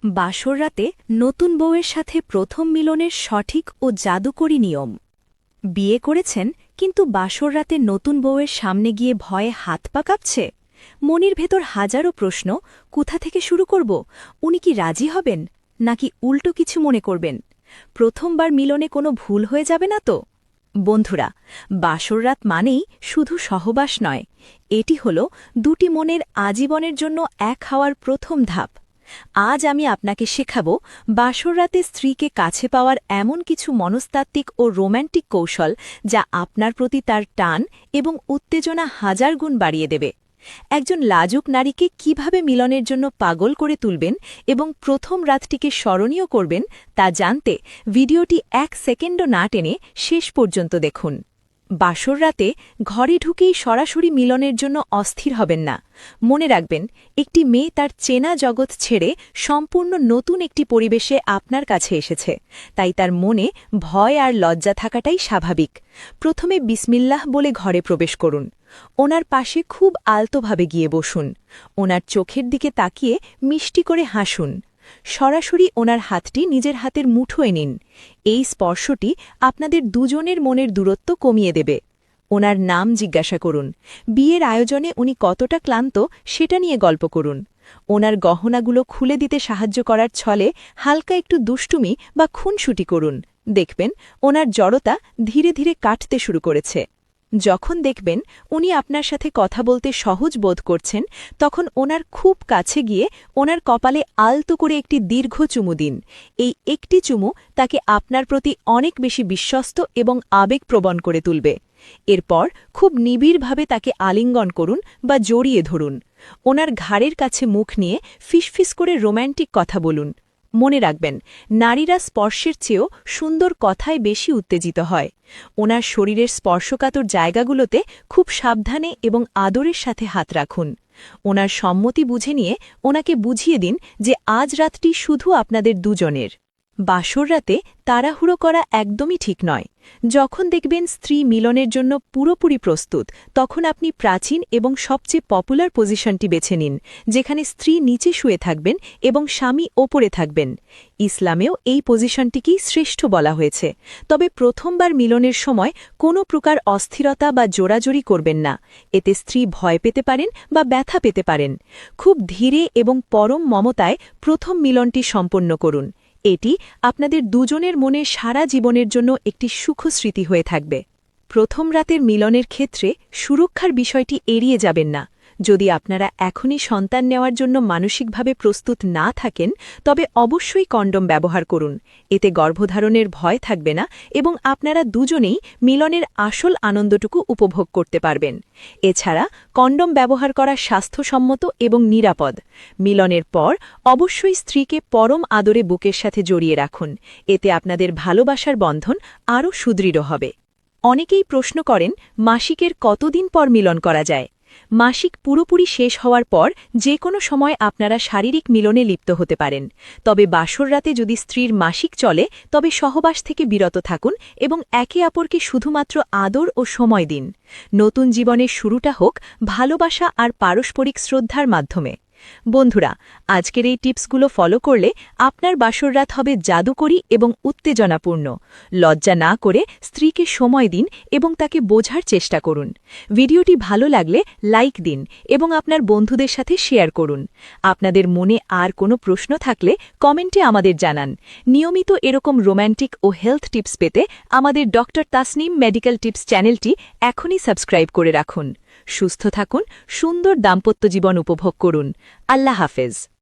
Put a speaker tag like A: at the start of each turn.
A: বাসর রাতে নতুন বউয়ের সাথে প্রথম মিলনের সঠিক ও জাদুকরী নিয়ম। বিয়ে করেছেন কিন্তু বাসর রাতে নতুন বউয়ের সামনে গিয়ে ভয়ে হাত পা কাঁপছে। মনির ভেতর হাজারো প্রশ্ন, কোথা থেকে শুরু করব, উনি কি রাজি হবেন নাকি উল্টো কিছু মনে করবেন, প্রথমবার মিলনে কোনো ভুল হয়ে যাবে না তো। বন্ধুরা, বাসর রাত মানেই শুধু সহবাস নয়, এটি হল দুটি মনের আজীবনের জন্য এক হওয়ার প্রথম ধাপ। আজ আমি আপনাকে শেখাব বাসর রাতে স্ত্রীকে কাছে পাওয়ার এমন কিছু মনস্তাত্ত্বিক ও রোম্যান্টিক কৌশল যা আপনার প্রতি তার টান এবং উত্তেজনা হাজার গুণ বাড়িয়ে দেবে। একজন লাজুক নারীকে কিভাবে মিলনের জন্য পাগল করে তুলবেন এবং প্রথম রাতটিকে স্মরণীয় করবেন তা জানতে ভিডিওটি 1 সেকেন্ডও না টেনে শেষ পর্যন্ত দেখুন। বাসর রাতে ঘরে ঢুকেই সরাসরি মিলনের জন্য অস্থির হবেন না। মনে রাখবেন, একটি মেয়ে তার চেনা জগৎ ছেড়ে সম্পূর্ণ নতুন একটি পরিবেশে আপনার কাছে এসেছে, তাই তার মনে ভয় আর লজ্জা থাকাটাই স্বাভাবিক। প্রথমে বিসমিল্লাহ বলে ঘরে প্রবেশ করুন। ওনার পাশে খুব আলতোভাবে গিয়ে বসুন। ওনার চোখের দিকে তাকিয়ে মিষ্টি করে হাসুন। সরাসরি ওনার হাতটি নিজের হাতের মুঠোয় নিন। এই স্পর্শটি আপনাদের দুজনের মনের দূরত্ব কমিয়ে দেবে। ওনার নাম জিজ্ঞাসা করুন। বিয়ের আয়োজনে উনি কতটা ক্লান্ত সেটা নিয়ে গল্প করুন। ওনার গহনাগুলো খুলে দিতে সাহায্য করার ছলে হালকা একটু দুষ্টুমি বা খুনসুটি করুন। দেখবেন ওনার জড়তা ধীরে ধীরে কাটতে শুরু করেছে। যখন দেখবেন উনি আপনার সাথে কথা বলতে সহজ বোধ করছেন, তখন ওনার খুব কাছে গিয়ে ওনার কপালে আলতো করে একটি দীর্ঘ চুমু দিন। এই একটি চুমু তাকে আপনার প্রতি অনেক বেশি বিশ্বস্ত এবং আবেগপ্রবণ করে তুলবে। এরপর খুব নিবিড়ভাবে তাকে আলিঙ্গন করুন বা জড়িয়ে ধরুন। ওনার ঘাড়ের কাছে মুখ নিয়ে ফিসফিস করে রোম্যান্টিক কথা বলুন। মনে রাখবেন, নারীরা স্পর্শের চেয়েও সুন্দর কথায় বেশি উত্তেজিত হয়। ওনার শরীরের স্পর্শকাতর জায়গাগুলোতে খুব সাবধানে এবং আদরের সাথে হাত রাখুন। ওনার সম্মতি বুঝে নিয়ে ওনাকে বুঝিয়ে দিন যে আজ রাতটি শুধু আপনাদের দুজনের। বাসর রাতে তাড়াহুড়ো করা একদমই ঠিক নয়। যখন দেখবেন স্ত্রী মিলনের জন্য পুরোপুরি প্রস্তুত, তখন আপনি প্রাচীন এবং সবচেয়ে পপুলার পজিশনটি বেছে নিন, যেখানে স্ত্রী নিচে শুয়ে থাকবেন এবং স্বামী ওপরে থাকবেন। ইসলামেও এই পজিশনটিকেই শ্রেষ্ঠ বলা হয়েছে। তবে প্রথমবার মিলনের সময় কোনো প্রকার অস্থিরতা বা জোরাজোরি করবেন না, এতে স্ত্রী ভয় পেতে পারেন বা ব্যথা পেতে পারেন। খুব ধীরে এবং পরম মমতায় প্রথম মিলনটি সম্পন্ন করুন। এটি আপনাদের দুজনের মনে সারা জীবনের জন্য একটি সুখস্মৃতি হয়ে থাকবে। প্রথম রাতের মিলনের ক্ষেত্রে সুরক্ষার বিষয়টি এড়িয়ে যাবেন না। যদি আপনারা এখনই সন্তান নেওয়ার জন্য মানসিকভাবে প্রস্তুত না থাকেন, তবে অবশ্যই কন্ডম ব্যবহার করুন। এতে গর্ভধারণের ভয় থাকবে না এবং আপনারা দুজনেই মিলনের আসল আনন্দটুকু উপভোগ করতে পারবেন। এছাড়া কন্ডম ব্যবহার করা স্বাস্থ্যসম্মত এবং নিরাপদ। মিলনের পর অবশ্যই স্ত্রীকে পরম আদরে বুকের সাথে জড়িয়ে রাখুন। এতে আপনাদের ভালোবাসার বন্ধন আরও সুদৃঢ় হবে। অনেকেই প্রশ্ন করেন, মাসিকের কতদিন পর মিলন করা যায়? মাসিক পুরোপুরি শেষ হওয়ার পর যে কোনো সময় আপনারা শারীরিক মিলনে লিপ্ত হতে পারেন। তবে বাসর রাতে যদি স্ত্রীর মাসিক চলে, তবে সহবাস থেকে বিরত থাকুন এবং একে অপরকে শুধুমাত্র আদর ও সময় দিন। নতুন জীবনের শুরুটা হোক ভালোবাসা আর পারস্পরিক শ্রদ্ধার মাধ্যমে। বন্ধুরা, আজকের এই টিপসগুলো ফলো করলে আপনার বাসর রাত হবে জাদুকরী এবং উত্তেজনাপূর্ণ। লজ্জা না করে স্ত্রীকে সময় দিন এবং তাকে বোঝার চেষ্টা করুন। ভিডিওটি ভালো লাগলে লাইক দিন এবং আপনার বন্ধুদের সাথে শেয়ার করুন। আপনাদের মনে আর কোনো প্রশ্ন থাকলে কমেন্টে আমাদের জানান। নিয়মিত এরকম রোম্যান্টিক ও হেলথ টিপস পেতে আমাদের ডক্টর তাসনিম মেডিকেল টিপস চ্যানেলটি এখনই সাবস্ক্রাইব করে রাখুন। সুস্থ থাকুন, সুন্দর দাম্পত্য জীবন উপভোগ করুন। আল্লাহ হাফেজ।